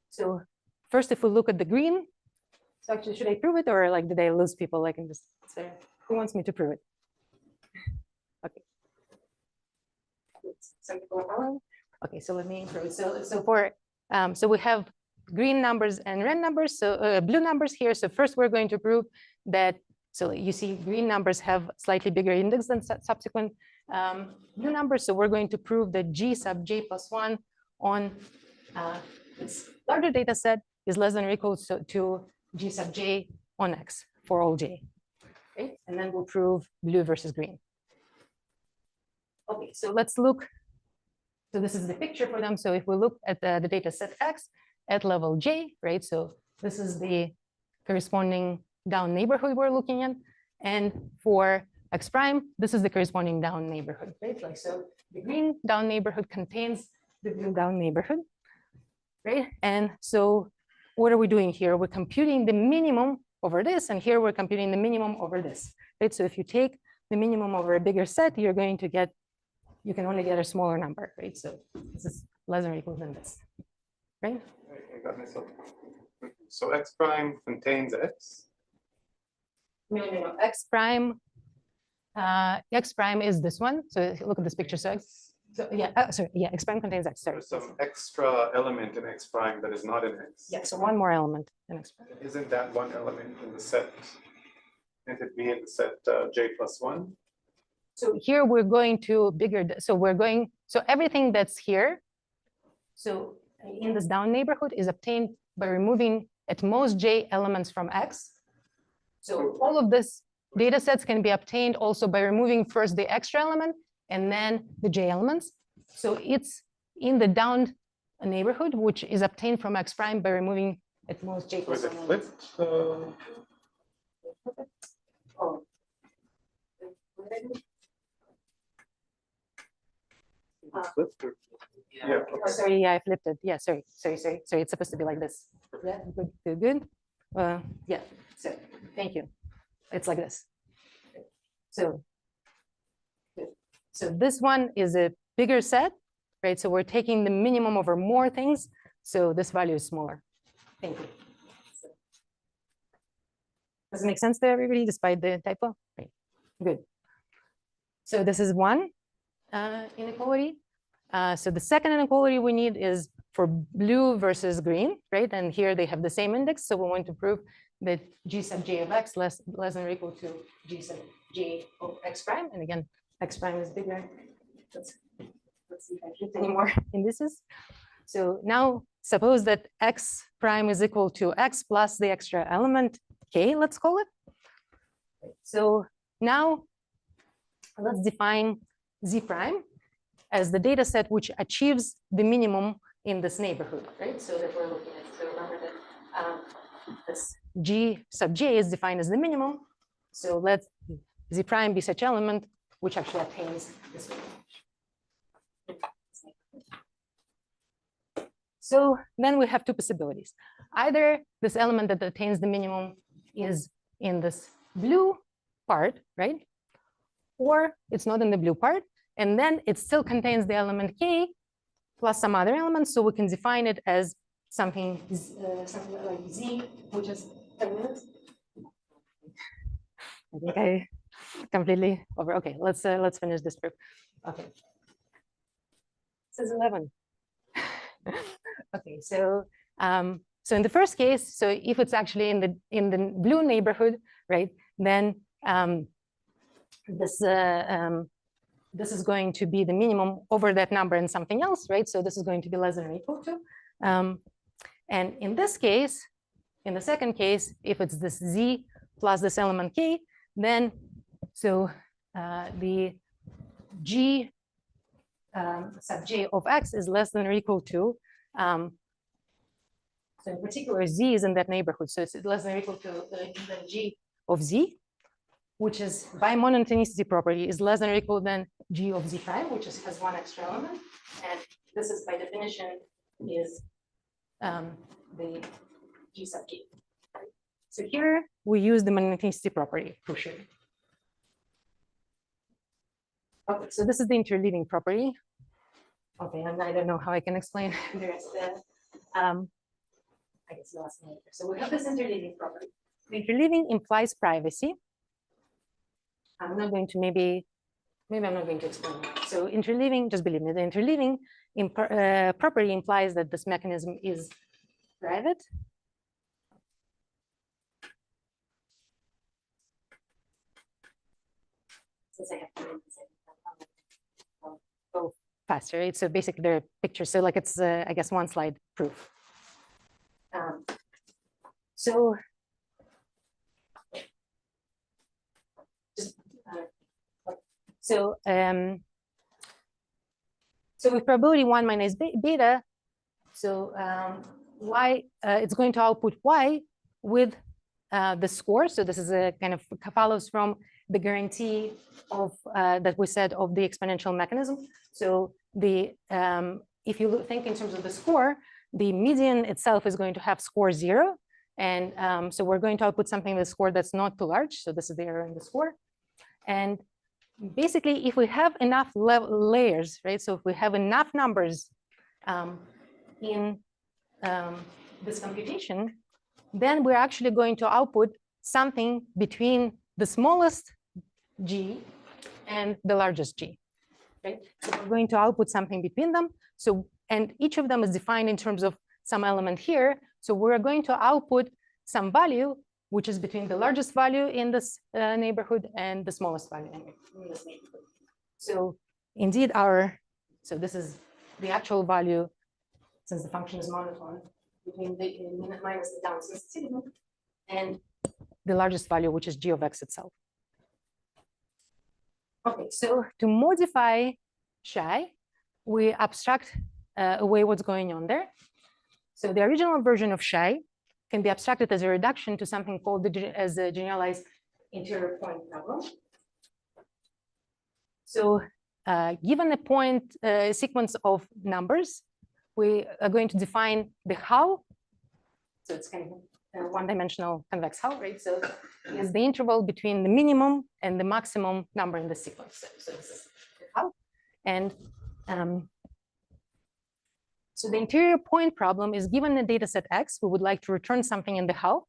So first, if we look at the green, so actually, should I prove it, or like did I lose people? I can just say, who wants me to prove it? Okay. Some people are following. Okay, so let me prove it. So we have green numbers and red numbers, so blue numbers here. So first, we're going to prove that. So you see, green numbers have slightly bigger index than subsequent blue numbers. So we're going to prove that g sub j plus 1 on this larger data set is less than or equal to g sub j on x for all j. Okay, and then we'll prove blue versus green. Okay, so let's look. So this is the picture for them. So if we look at the data set x at level j, right? So this is the corresponding down neighborhood we're looking at. And for x prime, this is the corresponding down neighborhood, right? Like, so the green down neighborhood contains the blue down neighborhood, right? And so what are we doing here? We're computing the minimum over this, and here we're computing the minimum over this, right? So if you take the minimum over a bigger set, you're going to get, you can only get a smaller number, right? So this is less than or equal than this, right? I got myself. So x prime contains x. No. X prime is this one. So look at this picture. So x prime contains x. Sorry. There's some extra element in x prime that is not in x. Yeah, so one more element in x prime. Isn't that one element in the set? Can't it be in the set j plus 1? So here we're going to bigger. So everything that's here, so in this down neighborhood, is obtained by removing at most j elements from x. So all of this data sets can be obtained also by removing first the extra element and then the j elements. So it's in the down neighborhood, which is obtained from x prime by removing at most j plus 1 elements. Oh. Yeah. Oh, sorry, yeah, I flipped it. Yeah, sorry. It's supposed to be like this. Yeah, good. Yeah, so thank you. It's like this. So this one is a bigger set, right? So we're taking the minimum over more things. So this value is smaller. Thank you. Does it make sense to everybody despite the typo? Right. Good. So this is one inequality. So the second inequality we need is for blue versus green, right? And here they have the same index. So we want to prove that g sub j of x less than or equal to g sub j of x prime. And again, x prime is bigger. Let's see if I fit anymore indices. So now suppose that x prime is equal to x plus the extra element k, let's call it. So now let's define z prime as the data set which achieves the minimum in this neighborhood, right? So that we're looking at. So remember that this g sub j is defined as the minimum. So let z prime be such element which actually attains this minimum. So then we have two possibilities. Either this element that attains the minimum is in this blue part, right? Or it's not in the blue part, and then it still contains the element k plus some other elements, so we can define it as something like z, which is 10 minutes. I think I completely over. Okay, let's finish this proof. Okay, this is 11. Okay, so so in the first case, so if it's actually in the blue neighborhood, right, then this is going to be the minimum over that number and something else, right? So this is going to be less than or equal to. And in this case, in the second case, if it's this z plus this element k, then so the g sub j of x is less than or equal to. So in particular, z is in that neighborhood. So it's less than or equal to the g of z, which is by monotonicity property is less than or equal than g of z prime, which has one extra element. And this is by definition is the g sub k. So here we use the monotonicity property for sure. Okay, so this is the interleaving property. Okay, and I don't know how I can explain the rest. I guess the last one later. So we have this interleaving property. The interleaving implies privacy. I'm not going to maybe I'm not going to explain it. So interleaving, just believe me, the interleaving property implies that this mechanism is private. Since I have to go faster, right? So basically there are pictures. So like it's, I guess, one slide proof. So so with probability 1 minus beta, so y, it's going to output y with the score. So this is a kind of follows from the guarantee of that we said of the exponential mechanism. So the if you think in terms of the score, the median itself is going to have score 0. And so we're going to output something with a score that's not too large. So this is the error in the score. And basically, if we have enough layers, right? So if we have enough numbers in this computation, then we're actually going to output something between the smallest g and the largest g, right? So we're going to output something between them. So, and each of them is defined in terms of some element here. So we're going to output some value, which is between the largest value in this neighborhood and the smallest value in this neighborhood. So indeed so this is the actual value, since the function is monotone, between the minus the down sensitivity and the largest value, which is g of x itself. Okay, so to modify psi, we abstract away what's going on there. So the original version of psi can be abstracted as a reduction to something called as a generalized interior point problem. So given a point sequence of numbers, we are going to define the how. So it's kind of a one-dimensional convex how, right? So it's the interval between the minimum and the maximum number in the sequence. So this is the how. And so the interior point problem is given a data set X, we would like to return something in the how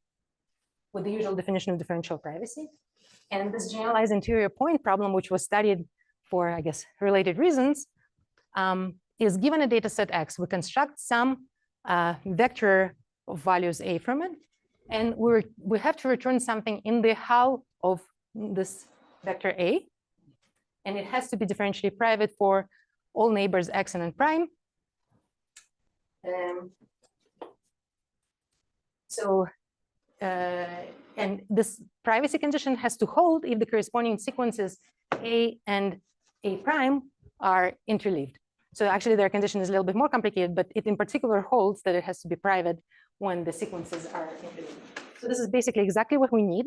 with the usual definition of differential privacy. And this generalized interior point problem, which was studied for, I guess, related reasons, is given a data set X. We construct some vector of values A from it. And we have to return something in the how of this vector A. And it has to be differentially private for all neighbors X and N prime. And this privacy condition has to hold if the corresponding sequences A and A prime are interleaved. So actually their condition is a little bit more complicated, but it in particular holds that it has to be private when the sequences are interleaved. So this is basically exactly what we need.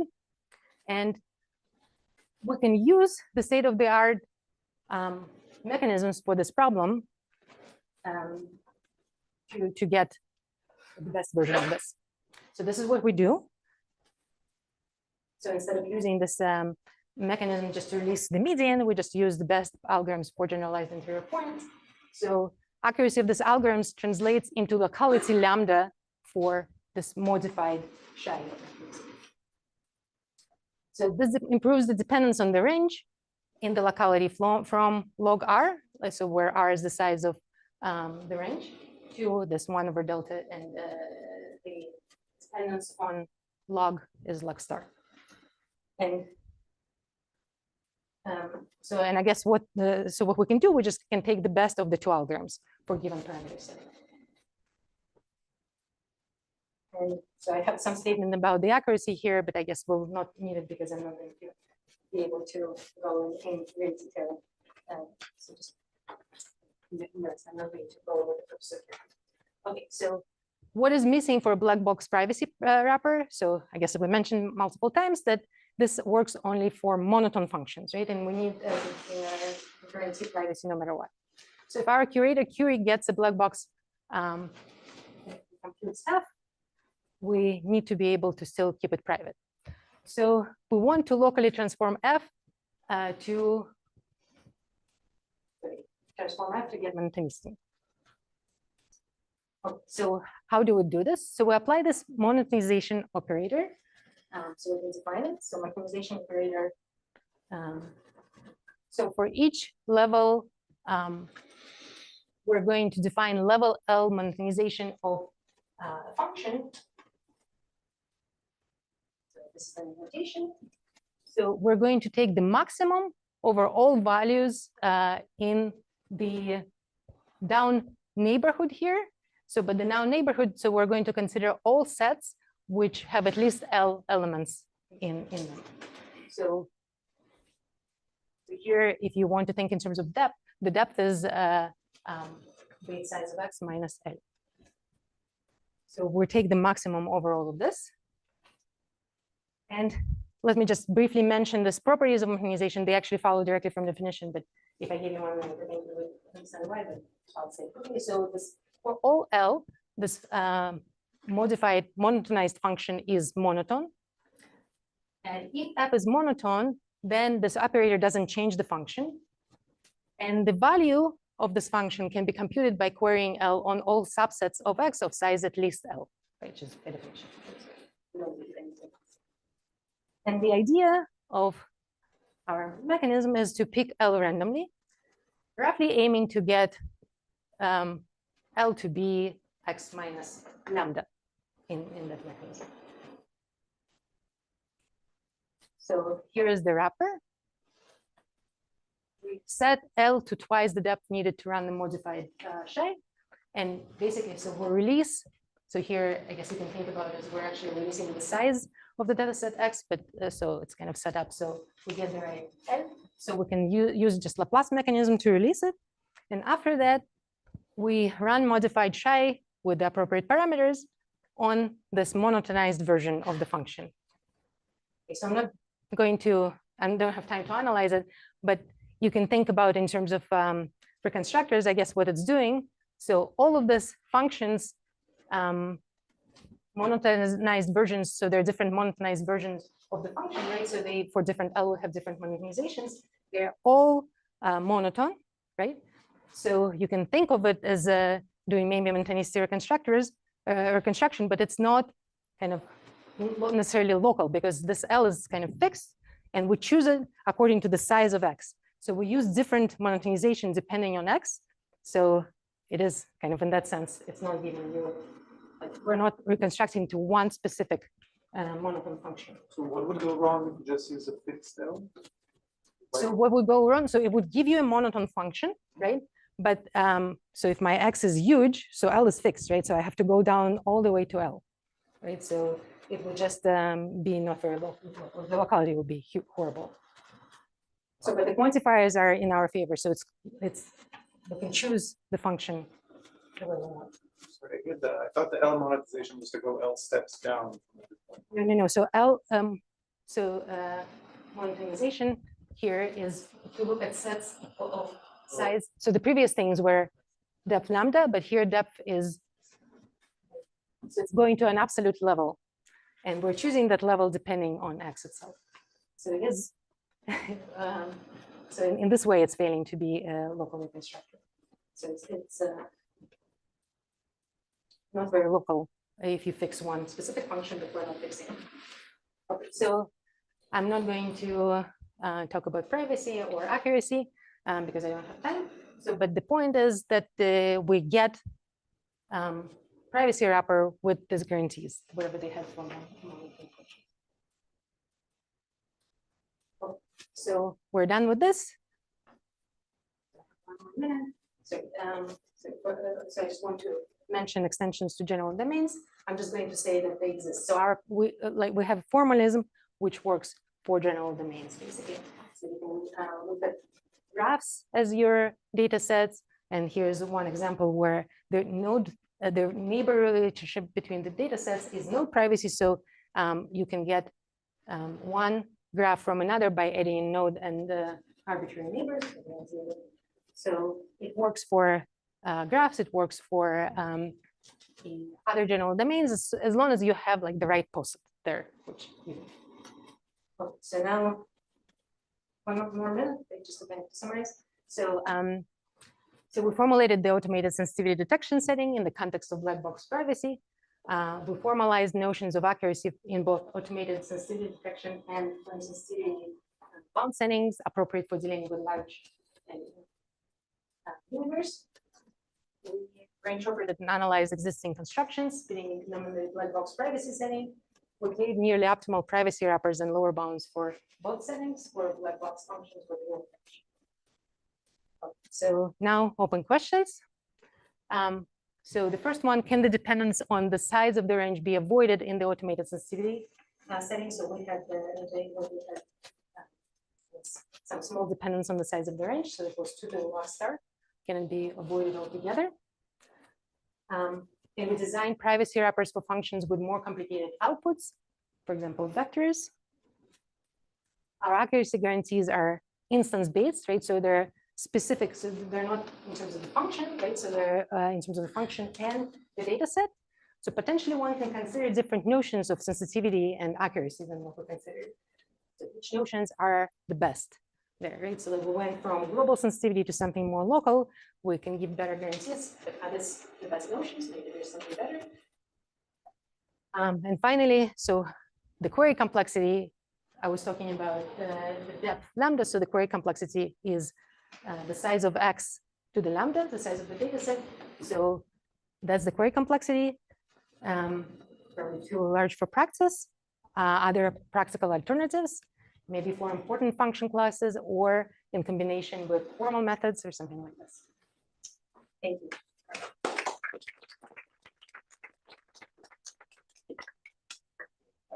And we can use the state-of-the-art mechanisms for this problem. to get the best version of this. So this is what we do. So instead of using this mechanism just to release the median, we just use the best algorithms for generalized interior points. So accuracy of this algorithms translates into locality lambda for this modified Shai. So this improves the dependence on the range in the locality flow from log R, so where R is the size of the range, to this 1 over delta, and the dependence on log is log star. And and I guess what we can do, we just can take the best of the two algorithms for given parameter setting. And so I have some statement about the accuracy here, but I guess we'll not need it because I'm not going to be able to go in great detail. So just notes, I'm not going to go over the purpose of it. Okay, so what is missing for a black box privacy wrapper? So I guess we mentioned multiple times that this works only for monotone functions, right? And we need guarantee privacy no matter what. So if our curator query gets a black box computes F, we need to be able to still keep it private. So we want to locally transform F to get monotonicity. So how do we do this? So we apply this monotonization operator. So we can define it. So monotonization operator. So for each level, we're going to define level L monotonization of a function. So this is the notation. So we're going to take the maximum over all values in the down neighborhood here. So, but the now neighborhood, so we're going to consider all sets which have at least L elements in them. So here, if you want to think in terms of depth, the depth is weight size of X minus L. So we take the maximum over all of this. And let me just briefly mention this properties of monotonization. They actually follow directly from definition, but if I give you 1 minute, I think you would understand why, but I'll say quickly. So this, for all L, this modified monotonized function is monotone. And if F is monotone, then this operator doesn't change the function. And the value of this function can be computed by querying L on all subsets of X of size at least L, which is by definition. And the idea of our mechanism is to pick L randomly, roughly aiming to get L to be X minus lambda in that mechanism. So here is the wrapper. We set L to twice the depth needed to run the modified Shai. And basically, so we'll release. So here, I guess you can think about it as we're actually releasing the size of the dataset X, but so it's kind of set up so we get the right L. So we can use just Laplace mechanism to release it. And after that, we run modified Shai with the appropriate parameters on this monotonized version of the function. Okay, so I'm not going to, I don't have time to analyze it, but you can think about in terms of for constructors, I guess what it's doing. So all of these functions, monotonized versions, so there are different monotonized versions of the function, right? So they, for different L, will have different monotonizations. They're all monotone, right? So you can think of it as doing maybe monotonicity reconstruction, but it's not kind of not necessarily local because this L is kind of fixed and we choose it according to the size of X. So we use different monotonization depending on X. So it is kind of in that sense, it's not giving you, like, we're not reconstructing to one specific monotone function. So what would go wrong if you just use a fixed L? So what would go wrong? So it would give you a monotone function, right? But so if my X is huge, so L is fixed, right? So I have to go down all the way to L, right? So it would just be not very local. The locality would be horrible. So but the quantifiers are in our favor. So it's we can choose the function the way we want. Sorry, I get that. I thought the L monetization was to go L steps down. No. So L, monotonization here is if you look at sets of size. So the previous things were depth lambda, but here depth is So it's going to an absolute level. And we're choosing that level depending on X itself. So it is, so in this way, it's failing to be locally constructed. So it's not very local if you fix one specific function, but we're not fixing it. Okay, so I'm not going to talk about privacy or accuracy because I don't have time. So, but the point is that we get privacy wrapper with these guarantees, whatever they have for So we're done with this. So I just want to mention extensions to general domains. I'm just going to say that they exist. So we have formalism which works for general domains basically. So you can look at graphs as your data sets, and here's one example where the neighbor relationship between the data sets is node privacy. So you can get one graph from another by adding node and arbitrary neighbors. So it works for graphs, it works for the other general domains, as long as you have like the right posit there. Which so now, one more minute, just to summarize. So, so we formulated the automated sensitivity detection setting in the context of black box privacy. We formalized notions of accuracy in both automated sensitivity detection and sensitivity bound settings appropriate for dealing with large universe. We reinterpreted and analyzed existing constructions fitting them in the black box privacy setting. We gave nearly optimal privacy wrappers and lower bounds for both settings for black box functions with the So now open questions. So the first one, can the dependence on the size of the range be avoided in the automated sensitivity setting? So we had some small dependence on the size of the range. So it was 2 to the last star. Can it be avoided altogether? Can we design privacy wrappers for functions with more complicated outputs? For example, vectors. Our accuracy guarantees are instance-based, right? So they're specific, so they're not in terms of the function, right? So they're in terms of the function and the data set. So potentially one can consider different notions of sensitivity and accuracy than what we considered. So which notions are the best there, right? So that we went from global sensitivity to something more local. We can give better guarantees, but are this the best notions? Maybe there's something better. And finally, so the query complexity, I was talking about the depth lambda. So the query complexity is the size of X to the lambda, the size of the data set. So that's the query complexity. Probably too large for practice. Other practical alternatives, maybe for important function classes or in combination with formal methods or something like this. Thank you.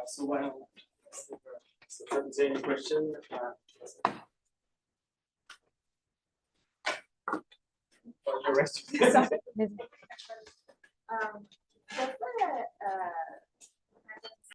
So while is there any question? For the rest of